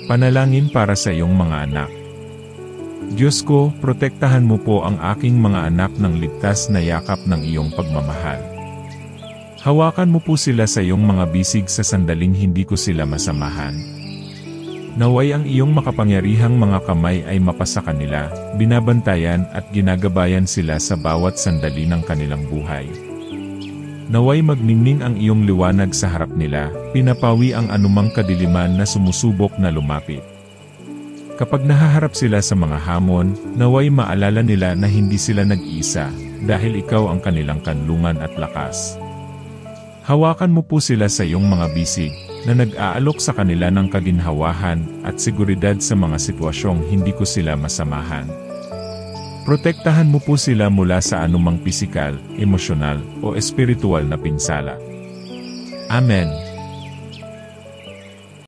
Panalangin para sa iyong mga anak. Diyos ko, protektahan mo po ang aking mga anak ng ligtas na yakap ng iyong pagmamahal. Hawakan mo po sila sa iyong mga bisig sa sandaling hindi ko sila masamahan. Naway ang iyong makapangyarihang mga kamay ay mapasa kanila, binabantayan at ginagabayan sila sa bawat sandali ng kanilang buhay. Naway magningning ang iyong liwanag sa harap nila, pinapawi ang anumang kadiliman na sumusubok na lumapit. Kapag nahaharap sila sa mga hamon, naway maalala nila na hindi sila nag-iisa, dahil ikaw ang kanilang kanlungan at lakas. Hawakan mo po sila sa iyong mga bisig, na nag-aalok sa kanila ng kaginhawahan at seguridad sa mga sitwasyong hindi ko sila masamahan. Protektahan mo po sila mula sa anumang pisikal, emosyonal, o espiritual na pinsala. Amen.